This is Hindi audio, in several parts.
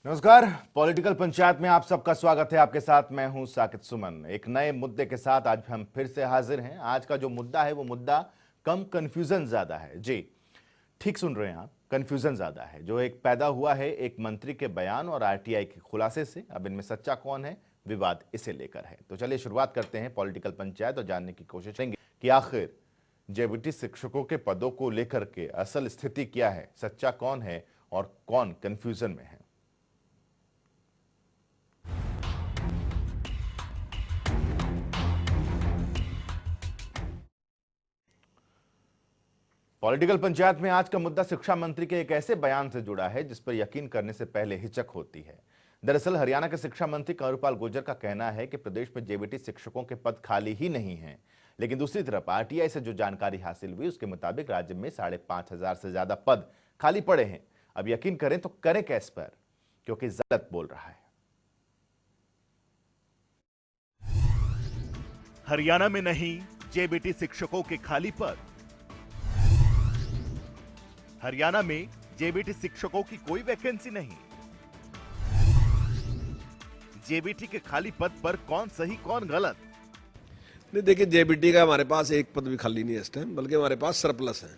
नमस्कार। पॉलिटिकल पंचायत में आप सबका स्वागत है। आपके साथ मैं हूं साकिब सुमन। एक नए मुद्दे के साथ आज हम फिर से हाजिर हैं। आज का जो मुद्दा है वो मुद्दा कम कंफ्यूजन ज्यादा है। जी ठीक सुन रहे हैं आप, कंफ्यूजन ज्यादा है जो एक पैदा हुआ है एक मंत्री के बयान और आरटीआई के खुलासे से। अब इनमें सच्चा कौन है, विवाद इसे लेकर है। तो चलिए शुरुआत करते हैं पॉलिटिकल पंचायत और जानने की कोशिश करेंगे कि आखिर जेबीटी शिक्षकों के पदों को लेकर के असल स्थिति क्या है, सच्चा कौन है और कौन कंफ्यूजन में है। पॉलिटिकल पंचायत में आज का मुद्दा शिक्षा मंत्री के एक ऐसे बयान से जुड़ा है जिस पर यकीन करने से पहले हिचक होती है। दरअसल हरियाणा के शिक्षा मंत्री कंवरपाल गुर्जर का कहना है कि प्रदेश में जेबीटी शिक्षकों के पद खाली ही नहीं हैं, लेकिन दूसरी तरफ आरटीआई से जो जानकारी हासिल हुई उसके मुताबिक राज्य में 5,500 से ज्यादा पद खाली पड़े हैं। अब यकीन करें तो करें कैस पर, क्योंकि गलत बोल रहा है। हरियाणा में नहीं जेबीटी शिक्षकों के खाली पद। हरियाणा में जेबीटी शिक्षकों की कोई वैकेंसी नहीं। जेबीटी के खाली पद पर कौन सही कौन गलत? नहीं देखिए, जेबीटी का हमारे पास एक पद भी खाली नहीं है इस टाइम, बल्कि हमारे पास सरप्लस है।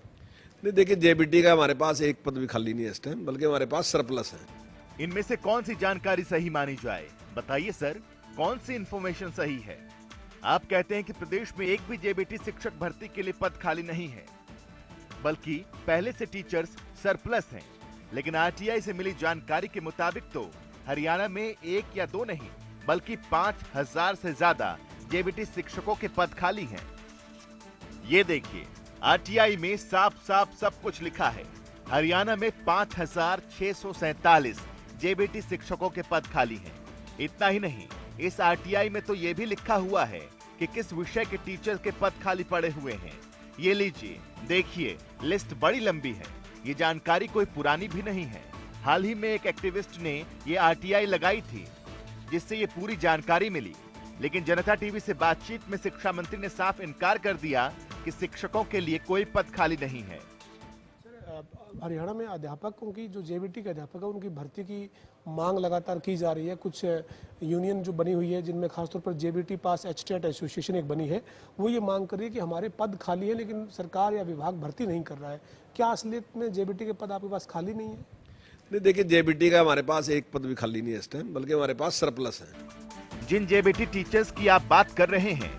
नहीं देखिए, जेबीटी का हमारे पास एक पद भी खाली नहीं है इस टाइम, बल्कि हमारे पास सरप्लस है। इनमें से कौन सी जानकारी सही मानी जाए? बताइए सर, कौन सी इंफॉर्मेशन सही है? आप कहते हैं कि प्रदेश में एक भी जेबीटी शिक्षक भर्ती के लिए पद खाली नहीं है, बल्कि पहले से टीचर्स सरप्लस हैं। लेकिन आरटीआई से मिली जानकारी के मुताबिक तो हरियाणा में एक या दो नहीं बल्कि 5,000 से ज्यादा जेबीटी शिक्षकों के पद खाली हैं। ये देखिए, आरटीआई में साफ साफ सब कुछ लिखा है। हरियाणा में 5,647 जेबीटी शिक्षकों के पद खाली हैं। इतना ही नहीं, इस आरटीआई में तो ये भी लिखा हुआ है कि किस विषय के टीचर के पद खाली पड़े हुए हैं। ये लीजिए, देखिए, लिस्ट बड़ी लंबी है। ये जानकारी कोई पुरानी भी नहीं है। हाल ही में एक एक्टिविस्ट ने ये आरटीआई लगाई थी जिससे ये पूरी जानकारी मिली। लेकिन जनता टीवी से बातचीत में शिक्षा मंत्री ने साफ इनकार कर दिया कि शिक्षकों के लिए कोई पद खाली नहीं है। हरियाणा में अध्यापकों की जो जेबीटी के अध्यापक है उनकी भर्ती की मांग लगातार की जा रही है। कुछ यूनियन जो बनी हुई है जिनमें खासतौर पर जेबीटी पास एचटेट एसोसिएशन एक बनी है, वो ये मांग कर रही है कि हमारे पद खाली है लेकिन सरकार या विभाग भर्ती नहीं कर रहा है। क्या असलियत में जेबीटी के पद आपके पास खाली नहीं है? नहीं देखिए, जेबीटी का हमारे पास एक पद भी खाली नहीं है इस टाइम, बल्कि हमारे पास सरप्लस है। जिन जेबीटी टीचर्स की आप बात कर रहे हैं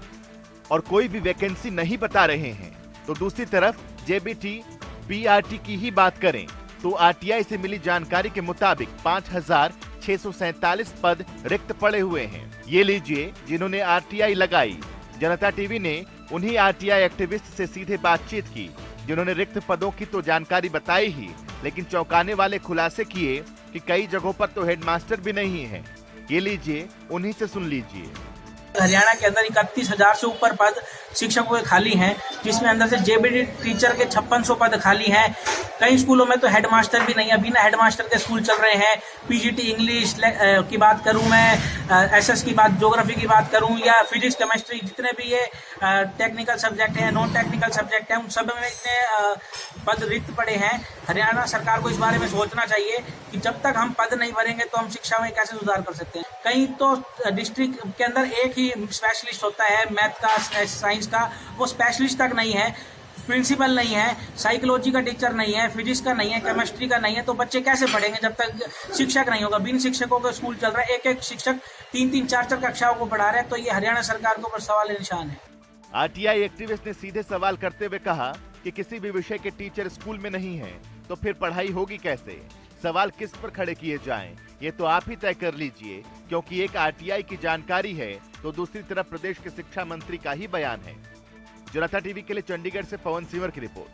और कोई भी वैकेंसी नहीं बता रहे हैं, तो दूसरी तरफ जेबीटी पीआरटी की ही बात करें तो आरटीआई से मिली जानकारी के मुताबिक 5,647 पद रिक्त पड़े हुए हैं। ये लीजिए, जिन्होंने आरटीआई लगाई। जनता टीवी ने उन्हीं आरटीआई एक्टिविस्ट से सीधे बातचीत की जिन्होंने रिक्त पदों की तो जानकारी बताई ही, लेकिन चौंकाने वाले खुलासे किए कि कई जगहों पर तो हेडमास्टर भी नहीं है। ये लीजिए, उन्हीं से सुन लीजिए। हरियाणा के अंदर 31,000 से ऊपर पद शिक्षकों के खाली हैं, जिसमें अंदर से जेबीटी टीचर के 5600 पद खाली हैं। कई स्कूलों में तो हेडमास्टर भी नहीं है, बिना हेडमास्टर के स्कूल चल रहे हैं। पीजीटी इंग्लिश की बात करूं मैं, एसएस की बात, ज्योग्राफी की बात करूं या फिजिक्स केमिस्ट्री, जितने भी ये टेक्निकल सब्जेक्ट हैं, नॉन टेक्निकल सब्जेक्ट हैं, उन सब में इतने पद रिक्त पड़े हैं। हरियाणा सरकार को इस बारे में सोचना चाहिए कि जब तक हम पद नहीं भरेंगे तो हम शिक्षा में कैसे सुधार कर सकते हैं। कहीं तो डिस्ट्रिक्ट के अंदर एक ही स्पेशलिस्ट होता है, मैथ का, साइंस का, वो स्पेशलिस्ट तक नहीं है, प्रिंसिपल नहीं है, साइकोलॉजी का टीचर नहीं है, फिजिक्स का नहीं है, केमिस्ट्री का नहीं है, तो बच्चे कैसे पढ़ेंगे जब तक शिक्षक नहीं होगा। बिन शिक्षकों का स्कूल चल रहा है, एक एक शिक्षक 3-3, 4-4 कक्षाओं को पढ़ा रहे हैं, तो ये हरियाणा सरकार के ऊपर सवाल निशान है। आरटीआई एक्टिविस्ट ने सीधे सवाल करते हुए कहा कि किसी भी विषय के टीचर स्कूल में नहीं है तो फिर पढ़ाई होगी कैसे? सवाल किस पर खड़े किए जाएं, ये तो आप ही तय कर लीजिए, क्योंकि एक आरटीआई की जानकारी है तो दूसरी तरफ प्रदेश के शिक्षा मंत्री का ही बयान है। जनता टीवी के लिए चंडीगढ़ से पवन सिंवर की रिपोर्ट।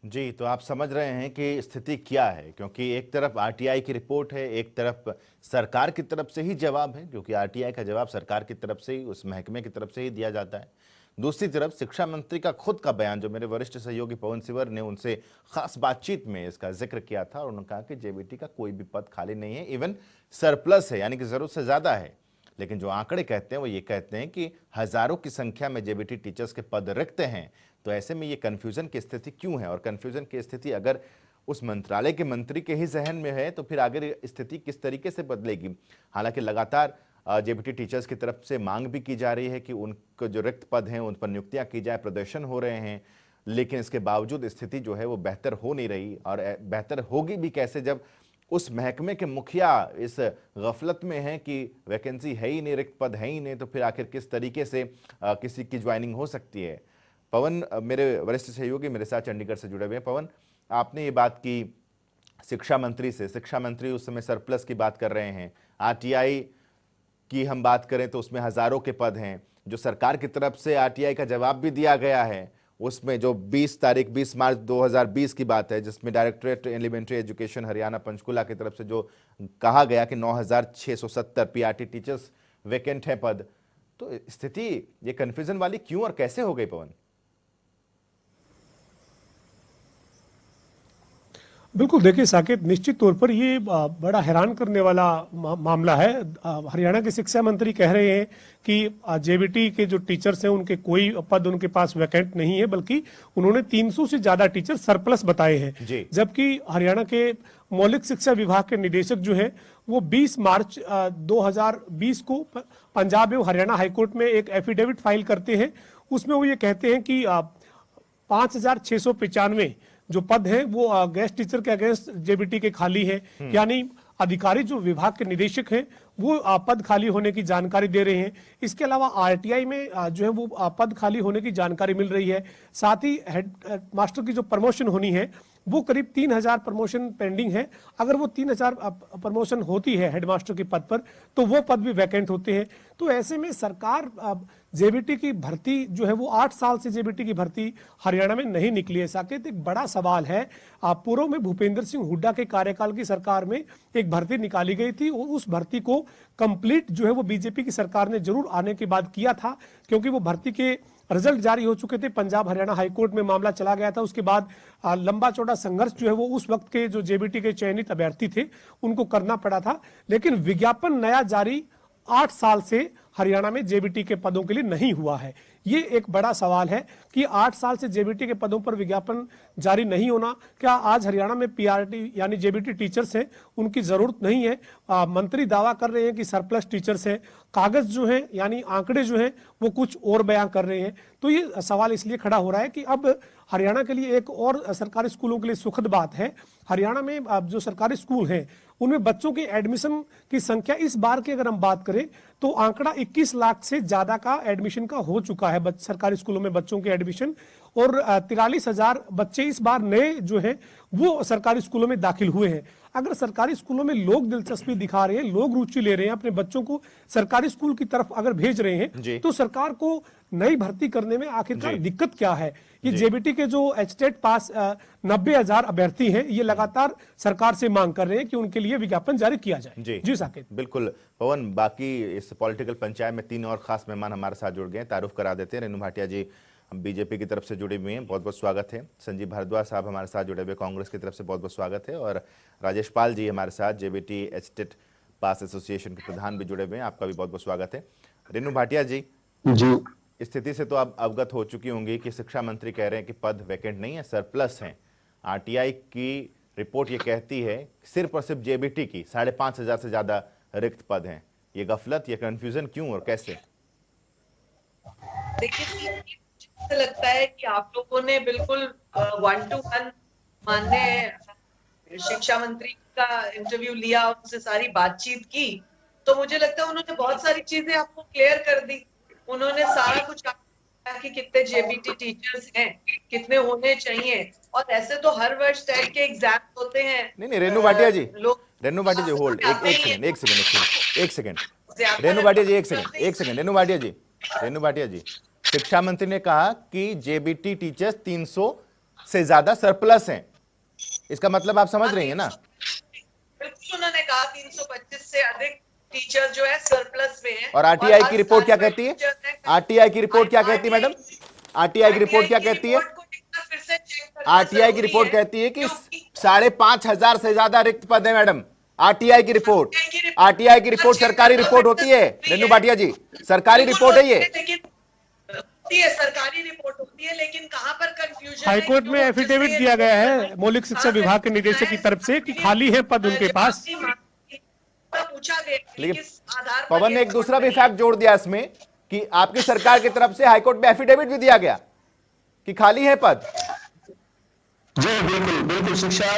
जी, तो आप समझ रहे हैं कि स्थिति क्या है, क्योंकि एक तरफ आरटीआई की रिपोर्ट है, एक तरफ सरकार की तरफ से ही जवाब है, क्योंकि आरटीआई का जवाब सरकार की तरफ से ही, उस महकमे की तरफ से ही दिया जाता है। दूसरी तरफ शिक्षा मंत्री का खुद का बयान, जो मेरे वरिष्ठ सहयोगी पवन सिंवर ने उनसे खास बातचीत में इसका जिक्र किया था, और उन्होंने कहा कि जेबीटी का कोई भी पद खाली नहीं है, इवन सरप्लस है, यानी कि जरूरत से ज्यादा है। लेकिन जो आंकड़े कहते हैं वो ये कहते हैं कि हजारों की संख्या में जेबीटी टीचर्स के पद रिक्त हैं, तो ऐसे में ये कन्फ्यूजन की स्थिति क्यों है, और कन्फ्यूजन की स्थिति अगर उस मंत्रालय के मंत्री के ही जहन में है तो फिर आगे स्थिति किस तरीके से बदलेगी। हालांकि लगातार जेबीटी टीचर्स की तरफ से मांग भी की जा रही है कि उनको जो रिक्त पद हैं उन पर नियुक्तियां की जाए, प्रदर्शन हो रहे हैं, लेकिन इसके बावजूद स्थिति जो है वो बेहतर हो नहीं रही। और बेहतर होगी भी कैसे जब उस महकमे के मुखिया इस गफलत में हैं कि वैकेंसी है ही नहीं, रिक्त पद है ही नहीं, तो फिर आखिर किस तरीके से किसी की ज्वाइनिंग हो सकती है। पवन मेरे वरिष्ठ सहयोगी मेरे साथ चंडीगढ़ से जुड़े हुए हैं। पवन, आपने ये बात की शिक्षा मंत्री से, शिक्षा मंत्री उस समय सरप्लस की बात कर रहे हैं, आरटीआई की हम बात करें तो उसमें हजारों के पद हैं। जो सरकार की तरफ से आरटीआई का जवाब भी दिया गया है उसमें जो 20 मार्च 2020 की बात है, जिसमें directorate elementary education Haryana Panchkula की तरफ से जो कहा गया कि 9670 पीआरटी टीचर्स वैकेंट है पद, तो स्थिति ये कंफ्यूजन वाली क्यों और कैसे हो गई पवन? बिल्कुल, देखिए साकेत, निश्चित तौर पर ये बड़ा हैरान करने वाला मामला है। हरियाणा के शिक्षा मंत्री कह रहे हैं कि जेबीटी के जो टीचर्स हैं उनके कोई पद उनके पास वैकेंट नहीं है, बल्कि उन्होंने 300 से ज्यादा टीचर सरप्लस बताए हैं। जबकि हरियाणा के मौलिक शिक्षा विभाग के निदेशक जो है वो 20 मार्च 2020 को पंजाब एवं हरियाणा हाईकोर्ट में एक एफिडेविट फाइल करते हैं। उसमें वो ये कहते हैं कि 5695 जो पद हैं वो गेस्ट टीचर के अगेंस्ट जेबीटी के खाली है। यानी अधिकारी जो विभाग के निदेशक हैं वो पद खाली होने की जानकारी दे रहे हैं। इसके अलावा आरटीआई में जो है वो पद खाली होने की जानकारी मिल रही है। साथ ही हेड मास्टर की जो प्रमोशन होनी है वो करीब 3000 प्रमोशन पेंडिंग है। अगर वो 3000 प्रमोशन होती है हेडमास्टर के पद पर तो वो पद भी वैकेंट होते हैं। तो ऐसे में सरकार जेबीटी की भर्ती जो है वो 8 साल से जेबीटी की भर्ती हरियाणा में नहीं निकली है। साकेत, एक बड़ा सवाल है। पूर्व में भूपेंद्र सिंह हुड्डा के कार्यकाल की सरकार में एक भर्ती निकाली गई थी और उस भर्ती को कंप्लीट जो है वो बीजेपी की सरकार ने जरूर आने के बाद किया था, क्योंकि वो भर्ती के रिजल्ट जारी हो चुके थे। पंजाब हरियाणा हाईकोर्ट में मामला चला गया था। उसके बाद लंबा चौड़ा संघर्ष जो है वो उस वक्त के जो जेबीटी के चयनित अभ्यर्थी थे उनको करना पड़ा था। लेकिन विज्ञापन नया जारी 8 साल से हरियाणा में जेबीटी के पदों के लिए नहीं हुआ है। ये एक बड़ा सवाल है कि 8 साल से जेबीटी के पदों पर विज्ञापन जारी नहीं होना, क्या आज हरियाणा में पीआरटी यानी जेबीटी टीचर्स हैं उनकी जरूरत नहीं है? मंत्री दावा कर रहे हैं कि सरप्लस टीचर्स हैं, कागज जो है यानी आंकड़े जो हैं वो कुछ और बयां कर रहे हैं। तो ये सवाल इसलिए खड़ा हो रहा है कि अब हरियाणा के लिए एक और सरकारी स्कूलों के लिए सुखद बात है। हरियाणा में जो सरकारी स्कूल हैं उनमें बच्चों के एडमिशन की संख्या इस बार की अगर हम बात करें तो आंकड़ा 21 लाख से ज्यादा का एडमिशन का हो चुका है सरकारी स्कूलों में बच्चों के एडमिशन, और 43,000 बच्चे इस बार नए जो हैं वो सरकारी स्कूलों में दाखिल हुए हैं। अगर सरकारी स्कूलों में लोग दिलचस्पी दिखा रहे हैं, लोग रुचि ले रहे हैं, अपने बच्चों को सरकारी स्कूल की तरफ अगर भेज रहे हैं, तो सरकार को नई भर्ती करने में आखिरकार दिक्कत क्या है? ये जेबीटी के जो एचटेट पास 90,000 अभ्यर्थी हैं, ये लगातार सरकार से मांग कर रहे हैं कि उनके लिए विज्ञापन जारी किया जाए। जी साकेत। बिल्कुल पवन, बाकी इस पॉलिटिकल पंचायत में 3 और खास मेहमान हमारे साथ जुड़ गए हैं, तारुफ करा देते हैं। रेणु भाटिया जी हम बीजेपी की तरफ से जुड़े हुए हैं, बहुत बहुत स्वागत है। संजीव भारद्वाज साहब हमारे साथ जुड़े हुए कांग्रेस की तरफ से, बहुत बहुत स्वागत है। और राजेश पाल जी हमारे साथ जेबीटी एचटेट पास एसोसिएशन के प्रधान भी जुड़े हुए हैं, आपका भी बहुत बहुत स्वागत है। रेणु भाटिया जी, स्थिति से तो आप अवगत हो चुकी होंगी कि शिक्षा मंत्री कह रहे हैं कि पद वैकेंट नहीं है, सरप्लस हैं। आरटीआई की रिपोर्ट ये कहती है सिर्फ और सिर्फ जेबीटी की 5,500 से ज्यादा रिक्त पद हैं। ये गफलत, ये कंफ्यूजन क्यों और कैसे? देखिए, मुझे लगता है कि आप लोगों ने बिल्कुल 1 to 1 माननीय शिक्षा मंत्री का इंटरव्यू लिया, उनसे सारी बातचीत की, तो मुझे लगता है उन्होंने बहुत सारी चीजें आपको क्लियर कर दी। उन्होंने सारा कुछ कहा कि कितने जेबीटी टीचर्स हैं, कितने होने चाहिए, और ऐसे तो हर वर्ष टेट के एग्जाम होते हैं। नहीं रेणु भाटिया जी, रेणु भाटिया जी होल्ड, एक सेकंड रेणु भाटिया जी, एक सेकंड रेणु भाटिया जी, शिक्षा मंत्री ने कहा कि जेबीटी टीचर्स 300 से ज्यादा सरप्लस हैं, इसका मतलब आप समझ रही हैं ना? बिल्कुल, उन्होंने कहा 325 से अधिक टीचर जो है सरप्लस में है। और आरटीआई की रिपोर्ट क्या कहती है? आरटीआई की रिपोर्ट क्या कहती है मैडम? आरटीआई की रिपोर्ट क्या कहती है? आरटीआई की रिपोर्ट कहती है कि 5,500 से ज्यादा रिक्त पद है मैडम। आरटीआई की रिपोर्ट, आरटीआई की रिपोर्ट सरकारी रिपोर्ट होती है रेणु भाटिया जी, सरकारी रिपोर्ट है ये। होती है, सरकारी रिपोर्ट होती है, लेकिन कहाँ पर कंफ्यूजन हाईकोर्ट में एफिडेविट दिया गया है मौलिक शिक्षा विभाग के निदेशक की तरफ से कि खाली है पद उनके पास। पूछा गया कि लेकिन किस आधार पर पवन ने ये एक दूसरा भी रिपोर्ट बनी है। फैक्ट जोड़ दिया इसमें कि आपकी सरकार की तरफ से हाईकोर्ट में एफिडेविट भी दिया गया कि खाली है पद। जी बिल्कुल बिल्कुल,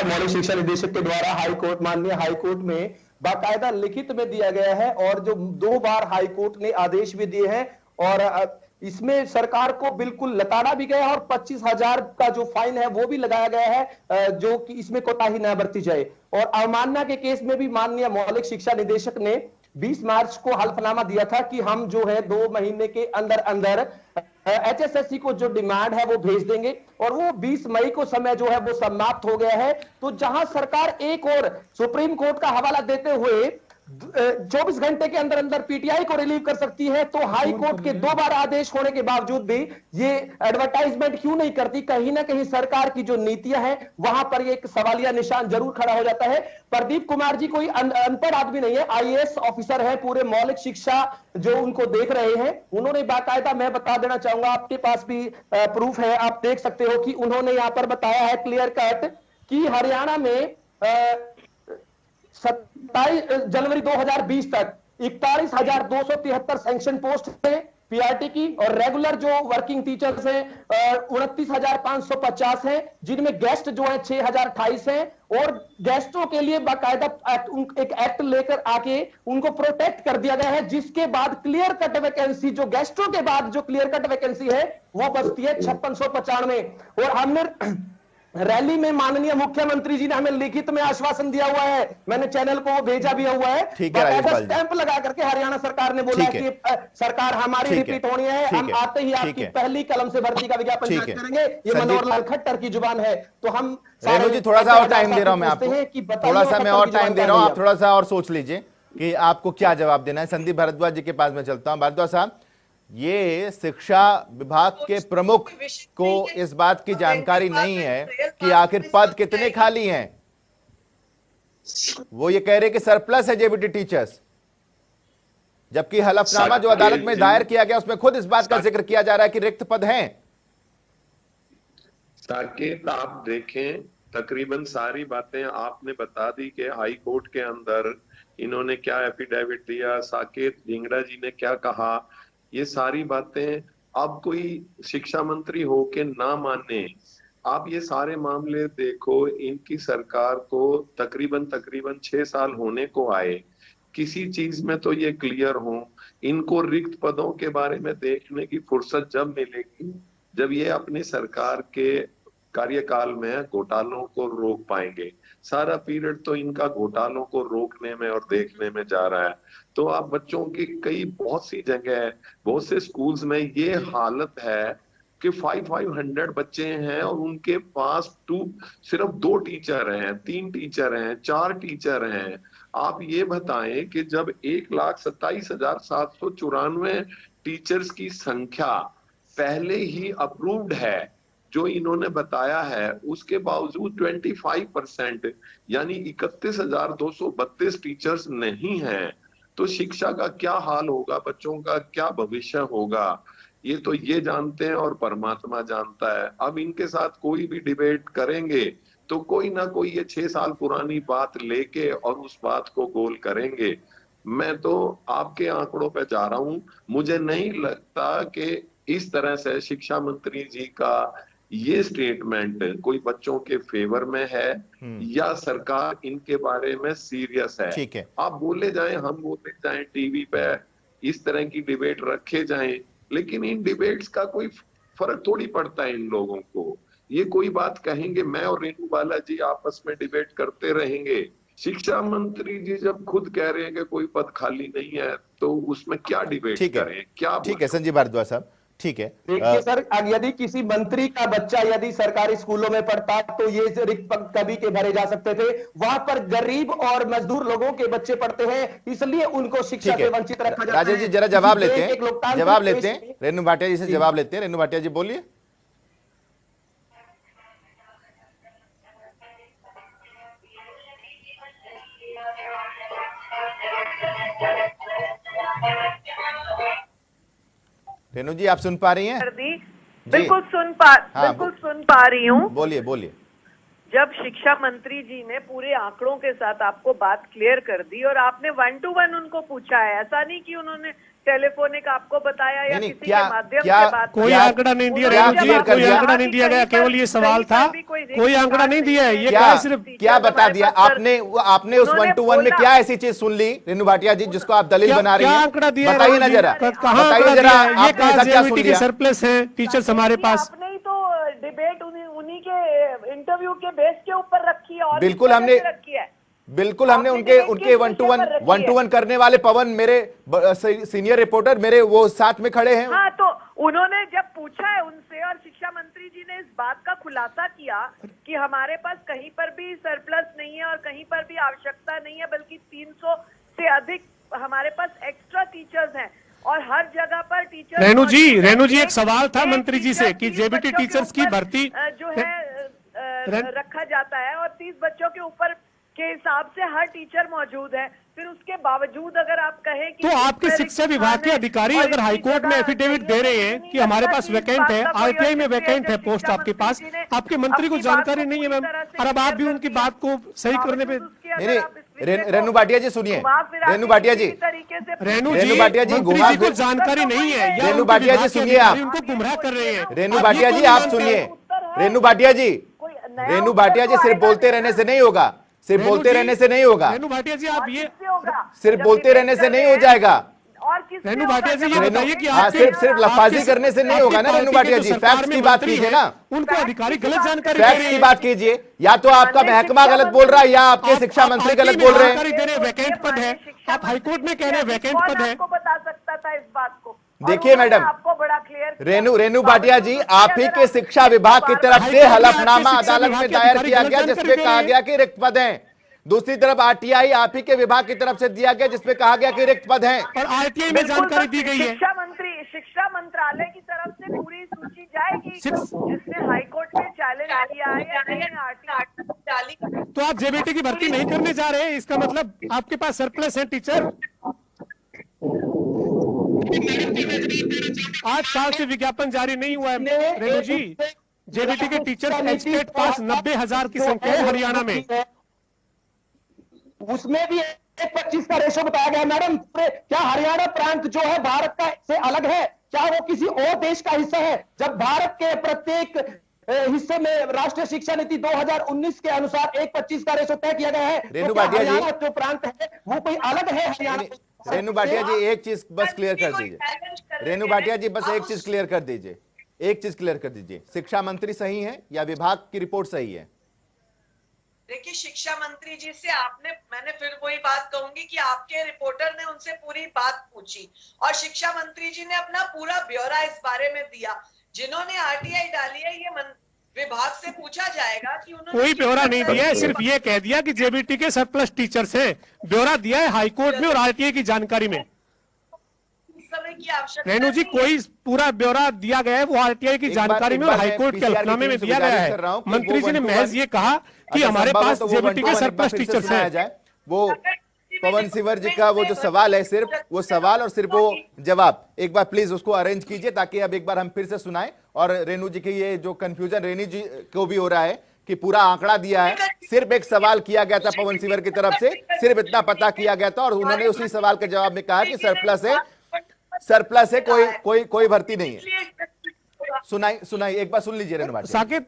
मौलिक शिक्षा निदेशक के द्वारा माननीय हाईकोर्ट में बाकायदा लिखित में दिया गया है, और जो 2 बार हाईकोर्ट ने आदेश भी दिए हैं, और इसमें सरकार को बिल्कुल लताड़ा भी गया है, और 25,000 का जो फाइन है वो भी लगाया गया है, जो कि इसमें कोताही न बरती जाए। और अवमानना के केस में भी माननीय मौलिक शिक्षा निदेशक ने 20 मार्च को हल्फनामा दिया था कि हम जो है 2 महीने के अंदर अंदर HSSC को जो डिमांड है वो भेज देंगे, और वो 20 मई को समय जो है वो समाप्त हो गया है। तो जहां सरकार एक और सुप्रीम कोर्ट का हवाला देते हुए 24 घंटे के अंदर अंदर पीटीआई को रिलीव कर सकती है, तो हाई कोर्ट के 2 बार आदेश होने के बावजूद भी ये एडवर्टाइजमेंट क्यों नहीं करती? कहीं ना कहीं सरकार की जो नीतियां हैं वहां पर एक सवालिया निशान जरूर खड़ा हो जाता है। प्रदीप कुमार जी कोई अनपढ़ आदमी नहीं है, IAS ऑफिसर है, पूरे मौलिक शिक्षा जो उनको देख रहे हैं। उन्होंने बाकायदा, मैं बता देना चाहूंगा, आपके पास भी प्रूफ है, आप देख सकते हो कि उन्होंने यहां पर बताया है क्लियर कट कि हरियाणा में 27 जनवरी 2020 तक 41,273 सैंक्शन पोस्ट है पीआरटी की, और रेगुलर जो वर्किंग टीचर्स हैं 29,550 हैं, जिनमें गेस्ट जो है 6,028 हैं। और गेस्टों के लिए बाकायदा एक एक्ट लेकर आके उनको प्रोटेक्ट कर दिया गया है, जिसके बाद क्लियर कट वैकेंसी, जो गेस्टों के बाद जो क्लियर कट वैकेंसी है वो बचती है 5695। और हमने रैली में माननीय मुख्यमंत्री जी ने हमें लिखित में आश्वासन दिया हुआ है, मैंने चैनल को वो भेजा भी हुआ है, ठीक है राजेश पाल जी। स्टैंप लगा करके हरियाणा सरकार ने बोला है ठीक है। कि सरकार हमारी ठीक है। रिपीट होनी है, ठीक हम है। आते ही ठीक आपकी है। पहली कलम से भर्ती का विज्ञापन ठीक जारी है। करेंगे। ये संदीप- मनोहर लाल खट्टर की जुबान है। तो हम रेणु जी थोड़ा सा और टाइम दे रहा हूं मैं आपको, थोड़ा सा मैं और टाइम दे रहा हूं, आप थोड़ा सा और सोच लीजिए कि आपको क्या जवाब देना है। संदीप भारद्वाज जी के पास मैं चलता हूं। भारद्वाज साहब, ये शिक्षा विभाग के प्रमुख को इस बात की जानकारी नहीं है कि आखिर पद कितने खाली हैं। वो ये कह रहे कि सरप्लस है जेबीटी टीचर्स, जबकि हलफनामा जो अदालत में दायर किया गया उसमें खुद इस बात का जिक्र किया जा रहा है कि रिक्त पद हैं। साकेत, आप देखें, तकरीबन सारी बातें आपने बता दी कि हाई कोर्ट के अंदर इन्होंने क्या एफिडेविट दिया, साकेत ढींगड़ा जी ने क्या कहा, ये सारी बातें अब कोई शिक्षा मंत्री होके ना माने। आप ये सारे मामले देखो, इनकी सरकार को तकरीबन 6 साल होने को आए, किसी चीज में तो ये क्लियर हो। इनको रिक्त पदों के बारे में देखने की फुर्सत जब मिलेगी जब ये अपनी सरकार के कार्यकाल में घोटालों को रोक पाएंगे। सारा पीरियड तो इनका घोटालों को रोकने में और देखने में जा रहा है। तो आप बच्चों की बहुत सी जगह, बहुत से स्कूल्स में ये हालत है कि 500 बच्चे हैं और उनके पास सिर्फ 2 टीचर हैं, 3 टीचर हैं, 4 टीचर हैं। आप ये बताएं कि जब 1,27,794 टीचर्स की संख्या पहले ही अप्रूव्ड है, जो इन्होंने बताया है, उसके बावजूद 25% यानी 31,232 टीचर्स नहीं हैं, तो शिक्षा का क्या हाल होगा, बच्चों का क्या भविष्य होगा, ये तो ये जानते हैं और परमात्मा जानता है। अब इनके साथ कोई भी डिबेट करेंगे तो कोई ना कोई ये 6 साल पुरानी बात लेके और उस बात को गोल करेंगे। मैं तो आपके आंकड़ों पे जा रहा हूं, मुझे नहीं लगता कि इस तरह से शिक्षा मंत्री जी का ये स्टेटमेंट कोई बच्चों के फेवर में है या सरकार इनके बारे में सीरियस है। ठीक है। आप बोले जाएं, हम बोले जाएं, टीवी पे इस तरह की डिबेट रखे जाएं, लेकिन इन डिबेट्स का कोई फर्क थोड़ी पड़ता है इन लोगों को। ये कोई बात कहेंगे, मैं और रेणु बालाजी आपस में डिबेट करते रहेंगे। शिक्षा मंत्री जी जब खुद कह रहे हैं कि कोई पद खाली नहीं है, तो उसमें क्या डिबेट करें, क्या? ठीक है संजीव भारद्वाज साहब, ठीक है। देखिए सर, यदि किसी मंत्री का बच्चा यदि सरकारी स्कूलों में पढ़ता तो ये रिक्त पद कभी के भरे जा सकते थे। वहां पर गरीब और मजदूर लोगों के बच्चे पढ़ते हैं, इसलिए उनको शिक्षा से वंचित रखा जाता है। राजेश जी जरा जवाब लेते हैं, जवाब लेते हैं रेणु भाटिया जी से, जवाब लेते हैं। रेणु भाटिया जी बोलिए। रेणु जी आप सुन पा रही हैं? बिल्कुल हाँ, सुन पा रही हूँ। बोलिए बोलिए। जब शिक्षा मंत्री जी ने पूरे आंकड़ों के साथ आपको बात क्लियर कर दी और आपने 1 to 1 उनको पूछा है, ऐसा नहीं कि उन्होंने टेलीफोनिक आपको बताया या नहीं, किसी क्या- के माध्यम क्या- से बात। कोई आंकड़ा नहीं दिया रेणु जी, कोई आंकड़ा नहीं दिया गया, केवल ये सवाल था, कोई आंकड़ा नहीं दिया है। ये क्या सिर्फ क्या बता दिया आपने? उस 1 to 1 में क्या ऐसी चीज सुन ली रेणु भाटिया जी जिसको आप दलील बना रही क्या हैं? आंकड़ा दिया? बताइए ना जरा, कहाँ बताइए जरा, ये आपने कहा ऐसा क्या सुन जेबीटी के लिया? सरप्लस हैं टीचर्स हमारे पास। आपने ही तो डिबेट उन्हीं के इंटरव्यू के बेस के ऊपर रखी है और बिल्कुल हमने रखी है। बिल्कुल हमने आपने उनके 1 to 1 करने वाले पवन मेरे सीनियर रिपोर्टर मेरे वो साथ में खड़े हैं। हाँ, तो उन्होंने जब पूछा है उनसे और शिक्षा मंत्री जी ने इस बात का खुलासा किया कि हमारे पास कहीं पर भी सरप्लस नहीं है और कहीं पर भी आवश्यकता नहीं है, बल्कि 300 से अधिक हमारे पास एक्स्ट्रा टीचर्स हैं और हर जगह पर टीचर। रेणु जी एक सवाल था मंत्री जी से कि जेबीटी टीचर्स की भर्ती जो है रखा जाता है और 30 बच्चों के ऊपर के हिसाब से हर टीचर मौजूद है। फिर उसके बावजूद अगर आप कहें कि तो आपके शिक्षा विभाग के अधिकारी अगर हाईकोर्ट में एफिडेविट दे रहे हैं कि हमारे पास वैकेंट है, आरटीआई में वैकेंट है पोस्ट आपके पास, आपके मंत्री को जानकारी नहीं है मैम, और अब आप भी उनकी बात को सही करने पे। रेणु भाटिया जी सुनिए, रेणु भाटिया जी, रेणु भाटिया जी मंत्री जी को जानकारी नहीं है या रेणु भाटिया जी सुनिए, आप उनको गुमराह कर रहे हैं। रेणु भाटिया जी आप सुनिए, रेणु भाटिया जी, रेणु भाटिया जी सिर्फ बोलते रहने से नहीं होगा, सिर्फ बोलते रहने से नहीं होगा। रेणु भाटिया जी आप ये सिर्फ बोलते रहने से नहीं हो जाएगा। रेणु भाटिया जी ये बताइए कि हाँ, सिर्फ लफाजी करने से नहीं होगा ना रेणु भाटिया जी, फैक्ट्स की बात कीजिए ना, उनको अधिकारी गलत जानकारी दे फैक्ट्स रहे की हैं। बात कीजिए। या तो आपका महकमा गलत बोल रहा है या आपके शिक्षा मंत्री गलत बोल रहे हैं। वैकेंट पद है, आप हाईकोर्ट में कह रहे हैं वैकेंट पद है। आपको बता सकता था इस बात को। देखिए मैडम, आपको बड़ा क्लियर रेणु भाटिया जी, आप ही के शिक्षा विभाग की तरफ से हलफनामा अदालत में दायर किया गया जिसमें कहा गया कि रिक्त पद हैं। दूसरी तरफ आरटीआई आप ही के विभाग की तरफ से दिया गया जिसमें कहा गया कि रिक्त पद हैं। और आरटीआई में जानकारी दी गई है। शिक्षा मंत्रालय की तरफ से पूरी सूची जाएगी जिसने हाईकोर्ट में चैलेंज किया है। तो आप जेबीटी की भर्ती नहीं करने जा रहे हैं, इसका मतलब आपके पास सरप्लस है टीचर। 8 साल से विज्ञापन जारी नहीं हुआ है रेणु जी। जेबीटी के टीचर एचटेट पास 90,000 की संख्या है हरियाणा में, उसमें भी 1:25 का रेशो बताया गया। मैडम, क्या हरियाणा प्रांत जो है भारत का से अलग है? क्या वो किसी और देश का हिस्सा है? जब भारत के प्रत्येक हिस्से में राष्ट्रीय शिक्षा नीति 2019 के अनुसार 1:25 का रेशो तय किया गया है। रेणु भाटिया जी, जो प्रांत है वो कोई अलग है हरियाणा? रेणु भाटिया जी एक चीज बस क्लियर कर दीजिए। रेणु भाटिया जी बस एक चीज क्लियर कर दीजिए, एक चीज क्लियर कर दीजिए, शिक्षा मंत्री सही है या विभाग की रिपोर्ट सही है? देखिए, शिक्षा मंत्री जी से मैंने फिर वही बात कहूंगी कि आपके रिपोर्टर ने उनसे पूरी बात पूछी और शिक्षा मंत्री जी ने अपना पूरा ब्यौरा इस बारे में दिया। जिन्होंने आरटीआई डाली है ये विभाग से पूछा जाएगा कि उन्होंने कोई ब्यौरा नहीं दिया है, सिर्फ ये कह दिया कि जेबीटी के सरप्लस टीचर्स हैं। ब्यौरा दिया है हाईकोर्ट में और आरटीआई की जानकारी में। समय की आवश्यकता रेणु जी, कोई पूरा ब्यौरा दिया गया है वो आरटीआई की जानकारी में और हाईकोर्ट के हलफनामे में दिया गया है। मंत्री जी ने महज ये कहा कि हमारे पास जेबीटी के सरप्लस टीचर्स हैं। वो पवन सिवर जी का वो जो सवाल है, सिर्फ वो सवाल और सिर्फ वो जवाब एक बार प्लीज उसको अरेंज कीजिए ताकि अब एक बार हम फिर से सुनाएं। और रेणु जी की ये जो कंफ्यूजन रेणु जी को भी हो रहा है कि पूरा आंकड़ा दिया है, सिर्फ एक सवाल किया गया था पवन सिवर की तरफ से, सिर्फ इतना पता किया गया था और उन्होंने उसी सवाल के जवाब में कहा कि सरप्लस है, कोई भर्ती नहीं है। सुनाई एक बार सुन लीजिए रेणु भाटिया। साकिब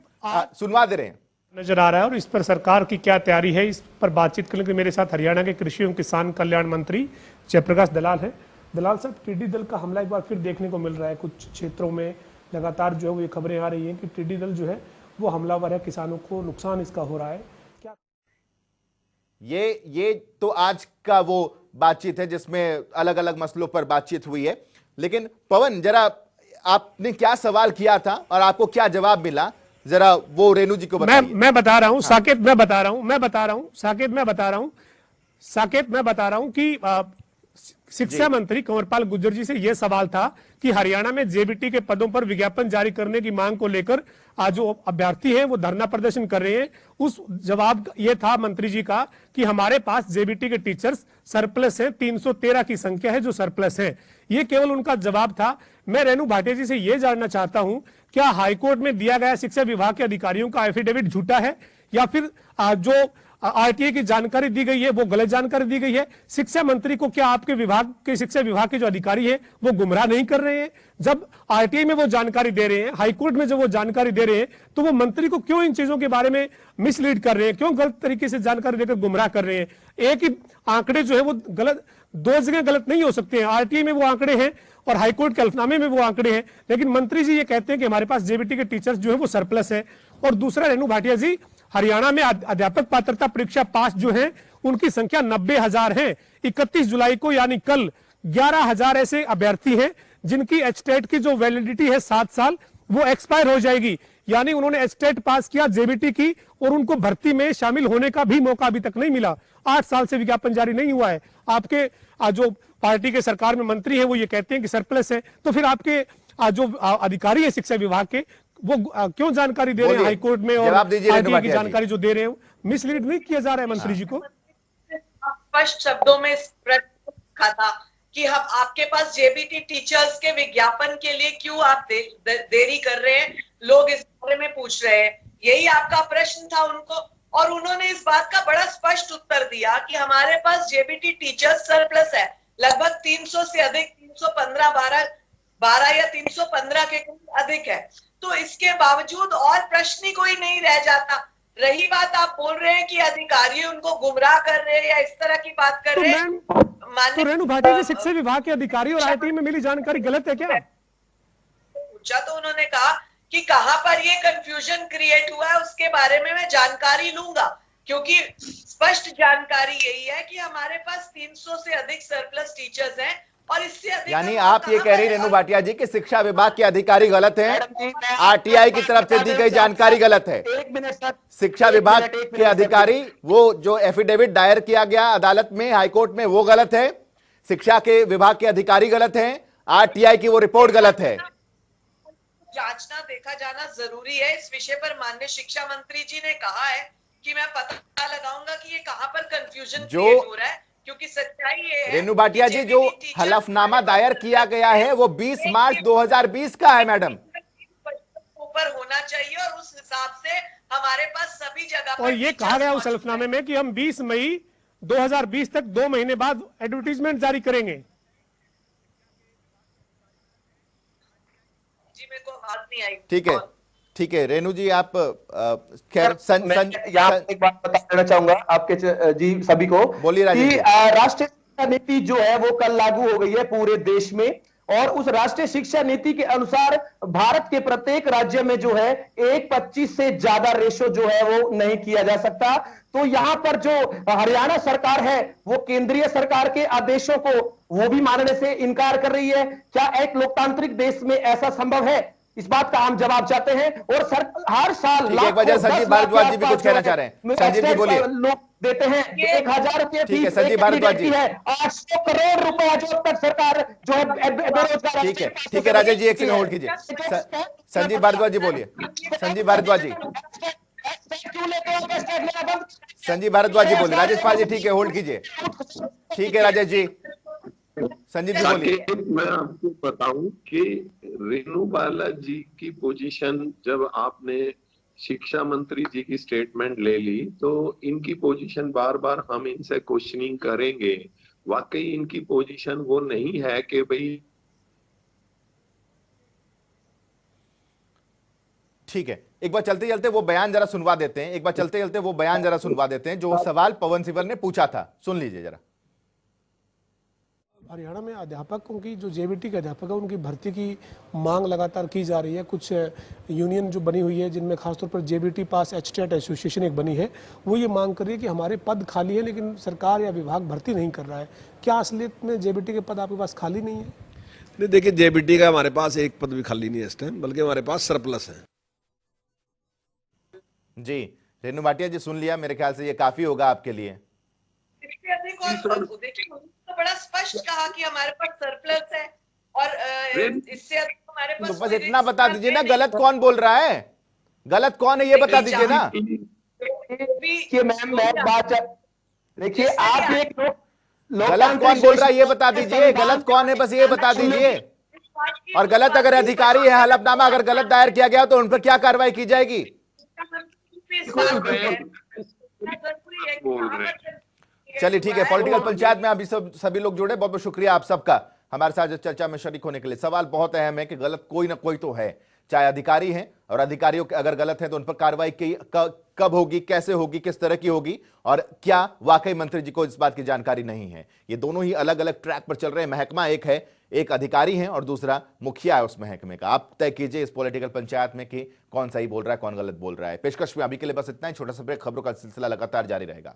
सुनवा दे रहे हैं। नजर आ रहा है और इस पर सरकार की क्या तैयारी है, इस पर बातचीत करने के लिए मेरे साथ हरियाणा के कृषि एवं किसान कल्याण मंत्री जयप्रकाश दलाल है। दलाल साहब, टिड्डी दल का हमला एक बार फिर देखने को मिल रहा है। कुछ क्षेत्रों में लगातार जो है वो ये खबरें आ रही हैं कि टिड्डी दल जो है वो हमलावर है, किसानों को नुकसान इसका हो रहा है। क्या ये तो आज का वो बातचीत है जिसमें अलग अलग मसलों पर बातचीत हुई है। लेकिन पवन, जरा आपने क्या सवाल किया था और आपको क्या जवाब मिला, जरा वो रेणु जी को बताइए। मैं बता रहा हूं साकेत, मैं बता रहा हूं साकेत मैं बता रहा हूं कि शिक्षा मंत्री कंवरपाल गुर्जर जी से यह सवाल था कि हरियाणा में जेबीटी के पदों पर विज्ञापन जारी करने की मांग को लेकर आज जो अभ्यर्थी हैं वो धरना प्रदर्शन कर रहे हैं। उस जवाब ये था मंत्री जी का कि हमारे पास जेबीटी के टीचर्स सरप्लस हैं, 313 की संख्या है जो सरप्लस है। ये केवल उनका जवाब था। मैं रेणु भाटिया जी से यह जानना चाहता हूं, क्या हाईकोर्ट में दिया गया शिक्षा विभाग के अधिकारियों का एफिडेविट झूठा है या फिर जो आरटीआई की जानकारी दी गई है वो गलत जानकारी दी गई है? शिक्षा मंत्री को क्या आपके विभाग के शिक्षा विभाग के जो अधिकारी है वो गुमराह नहीं कर रहे हैं? जब आरटीआई में वो जानकारी दे रहे हैं, हाईकोर्ट में जब वो जानकारी दे रहे हैं, तो वो मंत्री को क्यों इन चीजों के बारे में मिसलीड कर रहे हैं, क्यों गलत तरीके से जानकारी देकर गुमराह कर रहे हैं? एक ही आंकड़े जो है वो गलत, दो जगह गलत नहीं हो सकते हैं। आरटीआई में वो आंकड़े हैं और हाईकोर्ट के हलफनामे में वो आंकड़े हैं, लेकिन मंत्री जी ये कहते हैं कि हमारे पास जेबीटी के टीचर्स जो है वो सरप्लस है। और दूसरा, रेणु भाटिया जी, हरियाणा में अध्यापक पात्रता परीक्षा पास जो है उनकी संख्या 90,000 है। 31 जुलाई को यानी कल 11,000 ऐसे अभ्यर्थी हैं जिनकी एचटेट की जो वैलिडिटी है 7 साल वो एक्सपायर हो जाएगी। यानी उन्होंने एचटेट पास किया, जेबीटी की, और उनको भर्ती में शामिल होने का भी मौका अभी तक नहीं मिला। 8 साल से विज्ञापन जारी नहीं हुआ है। आपके जो पार्टी के सरकार में मंत्री है वो ये कहते हैं कि सरप्लस है, तो फिर आपके जो अधिकारी है शिक्षा विभाग के वो क्यों जानकारी दे रहे हैं हाईकोर्ट में और आरटीआई की जानकारी जो दे रहे हैं मिसलीड नहीं किया जा रहा है मंत्री जी को? स्पष्ट शब्दों में प्रश्न रखा था कि हम आपके पास जेबीटी टीचर्स के विज्ञापन के लिए क्यों आप देरी कर रहे हैं, लोग इस बारे में पूछ रहे हैं, यही आपका प्रश्न था उनको। और उन्होंने इस बात का बड़ा स्पष्ट उत्तर दिया कि हमारे पास जेबीटी टीचर्स सरप्लस है, लगभग 300 से अधिक, 315, 12 या 315 के अधिक है। तो इसके बावजूद और प्रश्न ही कोई नहीं रह जाता। रही बात, आप बोल रहे हैं कि अधिकारी उनको गुमराह कर रहे हैं या इस तरह की बात कर रहे हैं, तो रेणु भाटिया जी, शिक्षा विभाग के अधिकारी और आरटीआई में मिली जानकारी गलत है क्या? पूछा तो उन्होंने कहा कि कहां पर ये कंफ्यूजन क्रिएट हुआ है उसके बारे में मैं जानकारी लूंगा, क्योंकि स्पष्ट जानकारी यही है कि हमारे पास 300 से अधिक सरप्लस टीचर्स हैं और इससे अधिक। यानी आप ये कह रही रेणु भाटिया जी कि शिक्षा विभाग के अधिकारी गलत हैं, आरटीआई की तरफ से दी गई जानकारी गलत है। शिक्षा विभाग के अधिकारी, वो जो एफिडेविट दायर किया गया अदालत में, हाईकोर्ट में, वो गलत है। शिक्षा के विभाग के अधिकारी गलत हैं, आरटीआई की वो रिपोर्ट गलत है। जांचना, देखा जाना जरूरी है। इस विषय पर माननीय शिक्षा मंत्री जी ने कहा है कि मैं पता लगाऊंगा कि ये कहां पर कंफ्यूजन क्रिएट हो रहा है, क्योंकि सच्चाई ये है। रेणु भाटिया जी, जो हलफनामा दायर किया गया है वो 20 मार्च 2020 का है मैडम। ऊपर होना चाहिए और उस हिसाब से हमारे पास सभी जगह। और ये कहा गया उस हलफनामे में कि हम 20 मई 2020 तक 2 महीने बाद एडवर्टीजमेंट जारी करेंगे। जी, मेरे को बात नहीं आई। ठीक है, ठीक है रेणु जी, आप खैर यहाँ एक बात बता देना चाहूंगा आपके जी सभी को, बोलिए कि राष्ट्रीय शिक्षा नीति जो है वो कल लागू हो गई है पूरे देश में, और उस राष्ट्रीय शिक्षा नीति के अनुसार भारत के प्रत्येक राज्य में जो है 1:25 से ज्यादा रेशो जो है वो नहीं किया जा सकता। तो यहां पर जो हरियाणा सरकार है वो केंद्रीय सरकार के आदेशों को वो भी मानने से इनकार कर रही है। क्या एक लोकतांत्रिक देश में ऐसा संभव है? इस बात का हम जवाब चाहते हैं। और सर हर साल एक वजह संजीव भारद्वाज जी भी कुछ कहना चाह रहे हैं। संजीव जी बोलिए। लोग देते हैं 1,000 रुपये ठीक है संजीव भारद्वाज जी। 800 करोड़ रुपया जो अब तक सरकार जो है बेरोजगार। ठीक है राजेश जी, एक सेकंड होल्ड कीजिए। संजीव भारद्वाज जी बोलिए। संजीव भारद्वाज जी, संजीव भारद्वाज जी बोलिए। राजेश पाल जी ठीक है, होल्ड कीजिए। ठीक है राजेश जी, संजीव जी बोलिए। मैं आपको बताऊं कि रेणु बाला जी की पोजीशन, जब आपने शिक्षा मंत्री जी की स्टेटमेंट ले ली तो इनकी पोजीशन बार बार हम इनसे क्वेश्चनिंग करेंगे। वाकई इनकी पोजीशन वो नहीं है कि भाई। ठीक है, एक बार चलते चलते वो बयान जरा सुनवा देते हैं। एक बार चलते चलते वो बयान जरा सुनवा देते हैं जो सवाल पवन सिवर ने पूछा था। सुन लीजिए जरा। हरियाणा में अध्यापकों की जो जेबीटी के अध्यापक है उनकी भर्ती की मांग लगातार की जा रही है। कुछ यूनियन जो बनी हुई है जिनमें खासतौर पर जेबीटी पास एचटेट एसोसिएशन एक बनी है, वो ये मांग कर रही है कि हमारे पद खाली है लेकिन सरकार या विभाग भर्ती नहीं कर रहा है। क्या असलियत में जेबीटी के पद आपके पास खाली नहीं है? नहीं, देखिए जेबीटी का हमारे पास एक पद भी खाली नहीं है इस टाइम, बल्कि हमारे पास सरप्लस है। जी तो रेणु भाटिया जी सुन लिया, मेरे ख्याल से ये काफी होगा आपके लिए। इससे अधिक और तो बड़ा स्पष्ट कहा कि हमारे पास सरप्लस है और इससे अधिक हमारे पास तो बस कोई इतना रिस्क बता दीजिए ना, है गलत कौन बोल रहा है, गलत कौन है ये बता दीजिए ना। देखिए मैम मैं बात देखिए आप एक गलत कौन बोल रहा है ये बता दीजिए, गलत कौन है बस ये बता दीजिए। और गलत अगर अधिकारी है, हलफनामा अगर गलत दायर किया गया तो उन पर क्या कार्रवाई की जाएगी? चलिए ठीक है, पॉलिटिकल पंचायत में अभी सभी लोग जुड़े, बहुत बहुत शुक्रिया आप सबका हमारे साथ चर्चा में शरीक होने के लिए। सवाल बहुत अहम है कि गलत कोई ना कोई तो है, चाहे अधिकारी हैं, और अधिकारियों के अगर गलत है तो उन पर कार्रवाई कब होगी, कैसे होगी, किस तरह की होगी, और क्या वाकई मंत्री जी को इस बात की जानकारी नहीं है। ये दोनों ही अलग अलग ट्रैक पर चल रहे हैं। महकमा एक है, एक अधिकारी है और दूसरा मुखिया है उस महकमे का। आप तय कीजिए इस पॉलिटिकल पंचायत में कि कौन सही बोल रहा है, कौन गलत बोल रहा है। पेशकश में अभी के लिए बस इतना ही, छोटा सा ब्रेक, खबरों का सिलसिला लगातार जारी रहेगा।